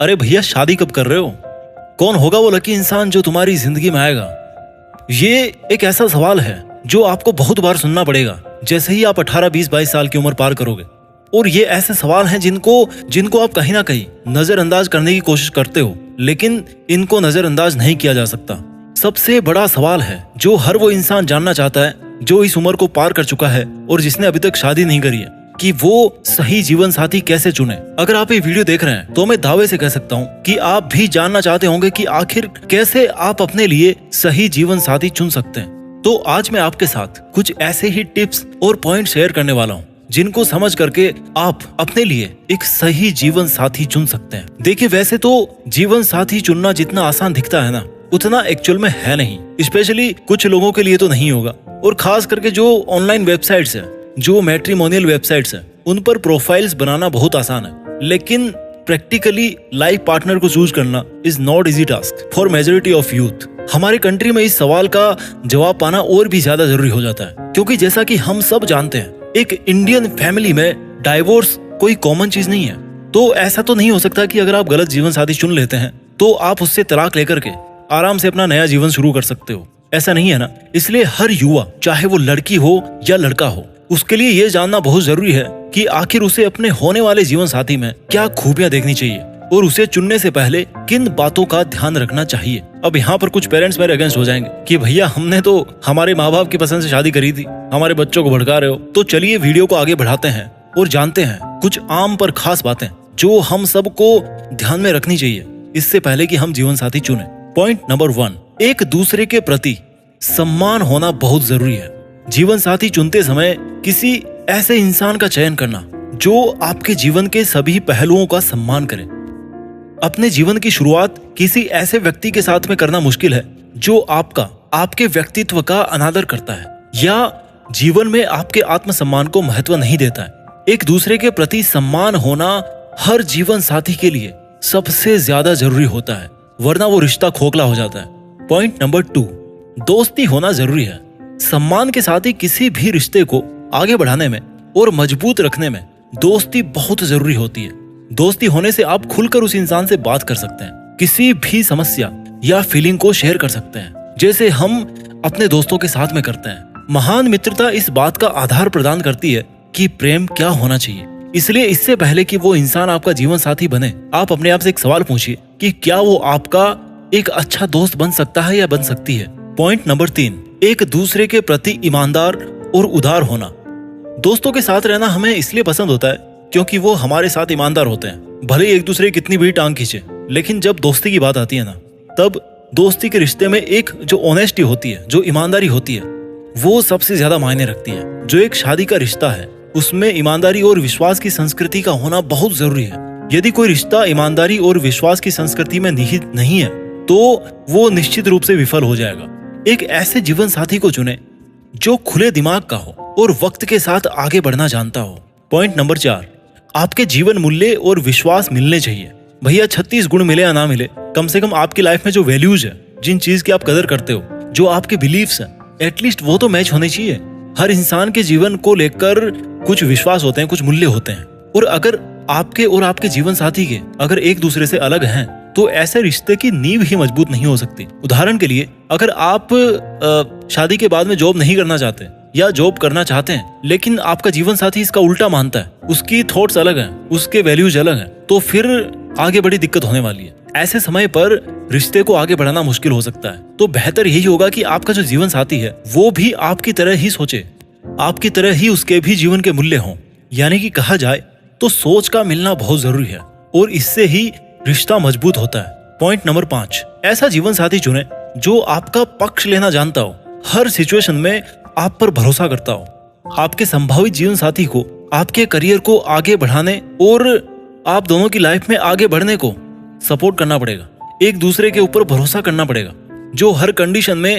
अरे भैया, शादी कब कर रहे हो? कौन होगा वो लकी इंसान जो तुम्हारी जिंदगी में आएगा? ये एक ऐसा सवाल है जो आपको बहुत बार सुनना पड़ेगा जैसे ही आप 18, 20, 22 साल की उम्र पार करोगे। और ये ऐसे सवाल हैं जिनको आप कहीं ना कहीं नजरअंदाज करने की कोशिश करते हो, लेकिन इनको नजरअंदाज नहीं किया जा सकता। सबसे बड़ा सवाल है जो हर वो इंसान जानना चाहता है जो इस उम्र को पार कर चुका है और जिसने अभी तक शादी नहीं करी है, कि वो सही जीवन साथी कैसे चुने। अगर आप ये वीडियो देख रहे हैं तो मैं दावे से कह सकता हूँ कि आप भी जानना चाहते होंगे कि आखिर कैसे आप अपने लिए सही जीवन साथी चुन सकते हैं। तो आज मैं आपके साथ कुछ ऐसे ही टिप्स और पॉइंट शेयर करने वाला हूँ जिनको समझ करके आप अपने लिए एक सही जीवन साथी चुन सकते हैं। देखिए, वैसे तो जीवन साथी चुनना जितना आसान दिखता है ना, उतना एक्चुअल में है नहीं। स्पेशली कुछ लोगों के लिए तो नहीं होगा, और खास करके जो ऑनलाइन वेबसाइट्स है, जो मैट्रिमोनियल वेबसाइट्स हैं, उन पर प्रोफाइल्स बनाना बहुत आसान है, लेकिन प्रैक्टिकली लाइफ पार्टनर को चूज करना is not easy task for majority of youth. हमारे कंट्री में इस सवाल का जवाब पाना और भी ज्यादा जरूरी हो जाता है, क्योंकि जैसा कि हम सब जानते हैं, एक इंडियन फैमिली में डाइवोर्स कोई कॉमन चीज नहीं है। तो ऐसा तो नहीं हो सकता कि अगर आप गलत जीवन साथी चुन लेते हैं तो आप उससे तलाक लेकर के आराम से अपना नया जीवन शुरू कर सकते हो। ऐसा नहीं है ना। इसलिए हर युवा, चाहे वो लड़की हो या लड़का हो, उसके लिए ये जानना बहुत जरूरी है कि आखिर उसे अपने होने वाले जीवन साथी में क्या खूबियां देखनी चाहिए और उसे चुनने से पहले किन बातों का ध्यान रखना चाहिए। अब यहाँ पर कुछ पेरेंट्स मेरे अगेंस्ट हो जाएंगे कि भैया, हमने तो हमारे माँ बाप की पसंद से शादी करी थी, हमारे बच्चों को भड़का रहे हो। तो चलिए वीडियो को आगे बढ़ाते हैं और जानते हैं कुछ आम पर खास बातें जो हम सबको ध्यान में रखनी चाहिए इससे पहले कि हम जीवन साथी चुने। पॉइंट नंबर 1, एक दूसरे के प्रति सम्मान होना बहुत जरूरी है। जीवन साथी चुनते समय किसी ऐसे इंसान का चयन करना जो आपके जीवन के सभी पहलुओं का सम्मान करे। अपने जीवन की शुरुआत किसी ऐसे व्यक्ति के साथ में करना मुश्किल है जो आपके व्यक्तित्व का अनादर करता है या जीवन में आपके आत्मसम्मान को महत्व नहीं देता है। एक दूसरे के प्रति सम्मान होना हर जीवन साथी के लिए सबसे ज्यादा जरूरी होता है, वरना वो रिश्ता खोखला हो जाता है। पॉइंट नंबर 2, दोस्ती होना जरूरी है। सम्मान के साथ ही किसी भी रिश्ते को आगे बढ़ाने में और मजबूत रखने में दोस्ती बहुत जरूरी होती है। दोस्ती होने से आप खुलकर उस इंसान से बात कर सकते हैं, किसी भी समस्या या फीलिंग को शेयर कर सकते हैं, जैसे हम अपने दोस्तों के साथ में करते हैं। महान मित्रता इस बात का आधार प्रदान करती है कि प्रेम क्या होना चाहिए। इसलिए इससे पहले कि वो इंसान आपका जीवन साथी बने, आप अपने आप से एक सवाल पूछिए कि क्या वो आपका एक अच्छा दोस्त बन सकता है या बन सकती है। पॉइंट नंबर 3, एक दूसरे के प्रति ईमानदार और उदार होना। दोस्तों के साथ रहना हमें इसलिए पसंद होता है क्योंकि वो हमारे साथ ईमानदार होते हैं। भले एक दूसरे की कितनी भी टांग खींचे, लेकिन जब दोस्ती की बात आती है ना, तब दोस्ती के रिश्ते में एक जो ऑनेस्टी होती है, जो ईमानदारी होती है, वो सबसे ज्यादा मायने रखती है। जो एक शादी का रिश्ता है, उसमें ईमानदारी और विश्वास की संस्कृति का होना बहुत जरूरी है। यदि कोई रिश्ता ईमानदारी और विश्वास की संस्कृति में निहित नहीं है तो वो निश्चित रूप से विफल हो जाएगा। एक ऐसे जीवन साथी को चुने जो खुले दिमाग का हो और वक्त के साथ आगे बढ़ना जानता हो। पॉइंट नंबर 4, आपके जीवन मूल्य और विश्वास मिलने चाहिए। भैया, 36 गुण मिले या ना मिले, कम से कम आपकी लाइफ में जो वैल्यूज है, जिन चीज की आप कदर करते हो, जो आपके बिलीव्स हैं, एटलीस्ट वो तो मैच होने चाहिए। हर इंसान के जीवन को लेकर कुछ विश्वास होते हैं, कुछ मूल्य होते हैं, और अगर आपके और आपके जीवन साथी के अगर एक दूसरे से अलग हैं तो ऐसे रिश्ते की नींव ही मजबूत नहीं हो सकती। उदाहरण के लिए, अगर आप शादी के बाद में जॉब नहीं करना चाहते या जॉब करना चाहते हैं, लेकिन आपका जीवन साथी इसका उल्टा मानता है, उसकी थॉट्स अलग हैं, उसके वैल्यूज अलग हैं, तो फिर आगे बड़ी दिक्कत होने वाली है। ऐसे समय पर रिश्ते को आगे बढ़ाना मुश्किल हो सकता है। तो बेहतर यही होगा कि आपका जो जीवन साथी है वो भी आपकी तरह ही सोचे, आपकी तरह ही उसके भी जीवन के मूल्य हों। यानी कि कहा जाए तो सोच का मिलना बहुत जरूरी है और इससे ही रिश्ता मजबूत होता है। पॉइंट नंबर 5, ऐसा जीवन साथी चुने जो आपका पक्ष लेना जानता हो, हर सिचुएशन में आप पर भरोसा करता हो। आपके संभावित जीवन साथी को आपके करियर को आगे बढ़ाने और आप दोनों की लाइफ में आगे बढ़ने को सपोर्ट करना पड़ेगा। एक दूसरे के ऊपर भरोसा करना पड़ेगा, जो हर कंडीशन में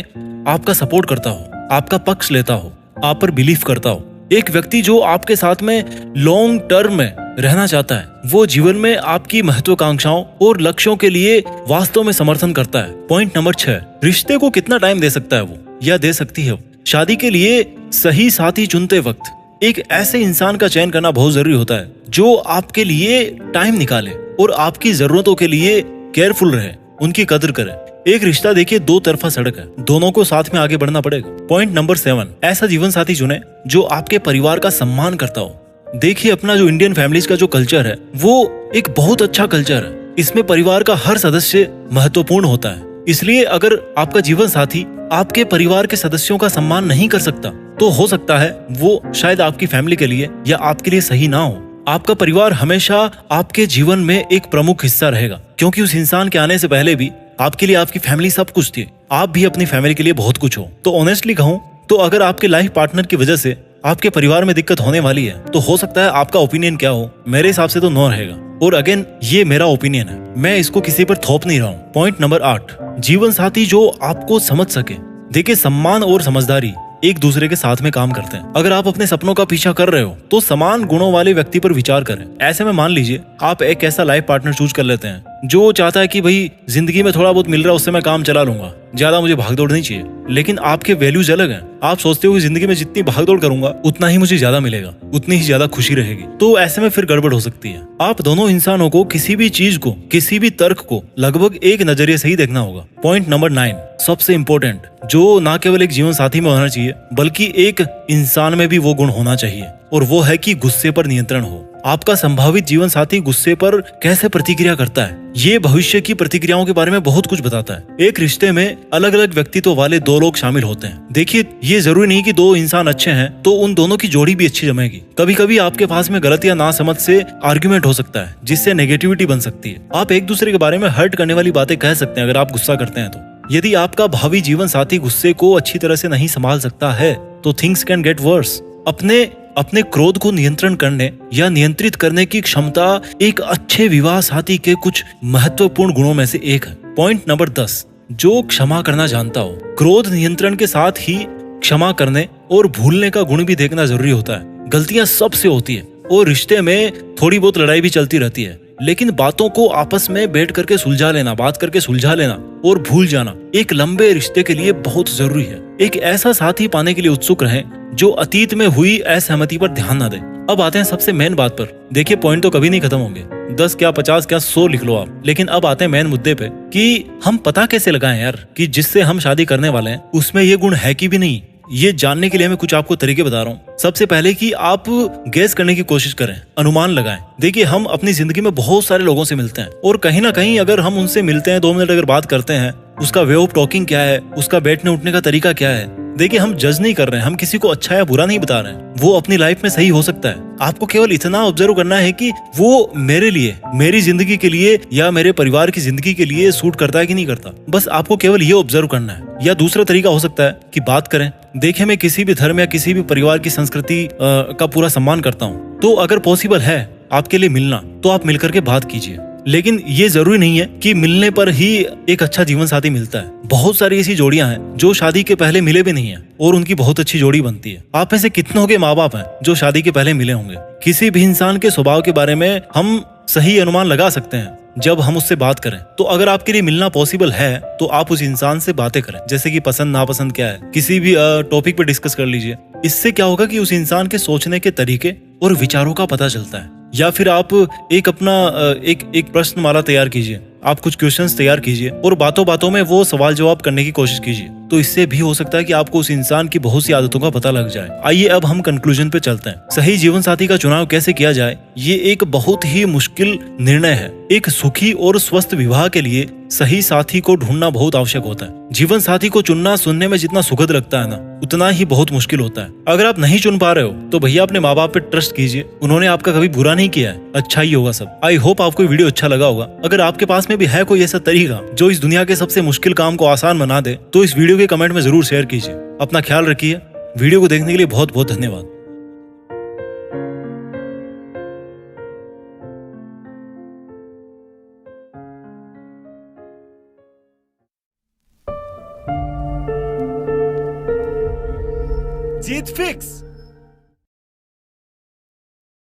आपका सपोर्ट करता हो, आपका पक्ष लेता हो, आप पर बिलीव करता हो। एक व्यक्ति जो आपके साथ में लॉन्ग टर्म में रहना चाहता है, वो जीवन में आपकी महत्वाकांक्षाओं और लक्ष्यों के लिए वास्तव में समर्थन करता है। पॉइंट नंबर 6, रिश्ते को कितना टाइम दे सकता है वो या दे सकती है वो। शादी के लिए सही साथी चुनते वक्त एक ऐसे इंसान का चयन करना बहुत जरूरी होता है जो आपके लिए टाइम निकाले और आपकी जरूरतों के लिए केयरफुल रहे, उनकी कदर करें। एक रिश्ता देखिए दो तरफा सड़क है, दोनों को साथ में आगे बढ़ना पड़ेगा। पॉइंट नंबर 7, ऐसा जीवन साथी चुने जो आपके परिवार का सम्मान करता हो। देखिए अपना जो इंडियन फैमिलीज का जो कल्चर है वो एक बहुत अच्छा कल्चर है। इसमें परिवार का हर सदस्य महत्वपूर्ण होता है। इसलिए अगर आपका जीवन साथी आपके परिवार के सदस्यों का सम्मान नहीं कर सकता तो हो सकता है वो शायद आपकी फैमिली के लिए या आपके लिए सही ना हो। आपका परिवार हमेशा आपके जीवन में एक प्रमुख हिस्सा रहेगा, क्योंकि उस इंसान के आने से पहले भी आपके लिए आपकी फैमिली सब कुछ थी। आप भी अपनी फैमिली के लिए बहुत कुछ हो। तो ऑनेस्टली कहूँ तो अगर आपके लाइफ पार्टनर की वजह से आपके परिवार में दिक्कत होने वाली है तो हो सकता है आपका ओपिनियन क्या हो, मेरे हिसाब से तो नो रहेगा। और अगेन ये मेरा ओपिनियन है, मैं इसको किसी पर थोप नहीं रहा हूँ। पॉइंट नंबर 8, जीवन साथी जो आपको समझ सके। देखिए सम्मान और समझदारी एक दूसरे के साथ में काम करते हैं। अगर आप अपने सपनों का पीछा कर रहे हो तो समान गुणों वाले व्यक्ति पर विचार करें। ऐसे में मान लीजिए आप एक ऐसा लाइफ पार्टनर चूज कर लेते हैं जो चाहता है कि भाई जिंदगी में थोड़ा बहुत मिल रहा है उससे मैं काम चला लूंगा, ज्यादा मुझे भागदौड़ नहीं चाहिए। लेकिन आपके वैल्यूज अलग हैं। आप सोचते हो कि जिंदगी में जितनी भागदौड़ करूंगा उतना ही मुझे ज्यादा मिलेगा, उतनी ही ज्यादा खुशी रहेगी। तो ऐसे में फिर गड़बड़ हो सकती है। आप दोनों इंसानों को किसी भी चीज को, किसी भी तर्क को लगभग एक नजरिए से ही देखना होगा। पॉइंट नंबर 9, सबसे इंपॉर्टेंट, जो ना केवल एक जीवन साथी में होना चाहिए बल्कि एक इंसान में भी वो गुण होना चाहिए, और वो है कि गुस्से पर नियंत्रण हो। आपका संभावित जीवन साथी गुस्से पर कैसे प्रतिक्रिया करता है ये भविष्य की प्रतिक्रियाओं के बारे में बहुत कुछ बताता है। एक रिश्ते में अलग अलग व्यक्तित्व वाले दो लोग शामिल होते हैं। देखिए ये जरूरी नहीं कि दो इंसान अच्छे हैं तो उन दोनों की जोड़ी भी अच्छी जमेगी। कभी कभी आपके पास में गलत या नासमझ से आर्ग्यूमेंट हो सकता है जिससे नेगेटिविटी बन सकती है। आप एक दूसरे के बारे में हर्ट करने वाली बातें कह सकते हैं अगर आप गुस्सा करते हैं तो। यदि आपका भावी जीवन साथी गुस्से को अच्छी तरह से नहीं संभाल सकता है तो थिंग्स कैन गेट वर्स। अपने क्रोध को नियंत्रण करने या नियंत्रित करने की क्षमता एक अच्छे विवाह साथी के कुछ महत्वपूर्ण गुणों में से एक है। पॉइंट नंबर 10, जो क्षमा करना जानता हो। क्रोध नियंत्रण के साथ ही क्षमा करने और भूलने का गुण भी देखना जरूरी होता है। गलतियां सबसे होती है और रिश्ते में थोड़ी बहुत लड़ाई भी चलती रहती है, लेकिन बातों को आपस में बैठ करके सुलझा लेना, बात करके सुलझा लेना और भूल जाना एक लंबे रिश्ते के लिए बहुत जरूरी है। एक ऐसा साथी पाने के लिए उत्सुक रहें जो अतीत में हुई असहमति पर ध्यान न दे। अब आते हैं सबसे मेन बात पर। देखिए पॉइंट तो कभी नहीं खत्म होंगे, 10 क्या 50 क्या 100 लिख लो आप, लेकिन अब आते हैं मेन मुद्दे पे कि हम पता कैसे लगाएं यार कि जिससे हम शादी करने वाले हैं उसमें ये गुण है कि भी नहीं। ये जानने के लिए मैं कुछ आपको तरीके बता रहा हूँ। सबसे पहले कि आप गैस करने की कोशिश करें, अनुमान लगाएं। देखिए हम अपनी जिंदगी में बहुत सारे लोगों से मिलते हैं और कहीं ना कहीं अगर हम उनसे मिलते हैं 2 मिनट अगर बात करते हैं, उसका वे ऑफ टॉकिंग क्या है, उसका बैठने उठने का तरीका क्या है। देखिए हम जज नहीं कर रहे हैं, हम किसी को अच्छा या बुरा नहीं बता रहे हैं, वो अपनी लाइफ में सही हो सकता है। आपको केवल इतना ऑब्जर्व करना है कि वो मेरे लिए, मेरी जिंदगी के लिए या मेरे परिवार की जिंदगी के लिए सूट करता है कि नहीं करता। बस आपको केवल ये ऑब्जर्व करना है। या दूसरा तरीका हो सकता है कि बात करें। देखिए मैं किसी भी धर्म या किसी भी परिवार की संस्कृति का पूरा सम्मान करता हूँ, तो अगर पॉसिबल है आपके लिए मिलना तो आप मिलकर के बात कीजिए। लेकिन ये जरूरी नहीं है कि मिलने पर ही एक अच्छा जीवन साथी मिलता है। बहुत सारी ऐसी जोड़ियां हैं जो शादी के पहले मिले भी नहीं है और उनकी बहुत अच्छी जोड़ी बनती है। आप में से कितनों के माँ बाप हैं जो शादी के पहले मिले होंगे। किसी भी इंसान के स्वभाव के बारे में हम सही अनुमान लगा सकते हैं जब हम उससे बात करें। तो अगर आपके लिए मिलना पॉसिबल है तो आप उस इंसान से बातें करें, जैसे कि पसंद नापसंद क्या है, किसी भी टॉपिक पे डिस्कस कर लीजिए। इससे क्या होगा कि उस इंसान के सोचने के तरीके और विचारों का पता चलता है। या फिर आप एक अपना एक प्रश्नमाला तैयार कीजिए, आप कुछ क्वेश्चंस तैयार कीजिए और बातों बातों में वो सवाल जवाब करने की कोशिश कीजिए। तो इससे भी हो सकता है कि आपको उस इंसान की बहुत सी आदतों का पता लग जाए। आइए अब हम कंक्लूजन पे चलते हैं। सही जीवन साथी का चुनाव कैसे किया जाए, ये एक बहुत ही मुश्किल निर्णय है। एक सुखी और स्वस्थ विवाह के लिए सही साथी को ढूंढना बहुत आवश्यक होता है। जीवन साथी को चुनना सुनने में जितना सुखद लगता है ना, उतना ही बहुत मुश्किल होता है। अगर आप नहीं चुन पा रहे हो तो भैया अपने माँ बाप पे ट्रस्ट कीजिए, उन्होंने आपका कभी बुरा नहीं किया है, अच्छा ही होगा सब। आई होप आपको वीडियो अच्छा लगा होगा। अगर आपके पास में भी है कोई ऐसा तरीका जो इस दुनिया के सबसे मुश्किल काम को आसान बना दे तो इस वीडियो के कमेंट में जरूर शेयर कीजिए। अपना ख्याल रखिए। वीडियो को देखने के लिए बहुत बहुत धन्यवाद। जीत फिक्स।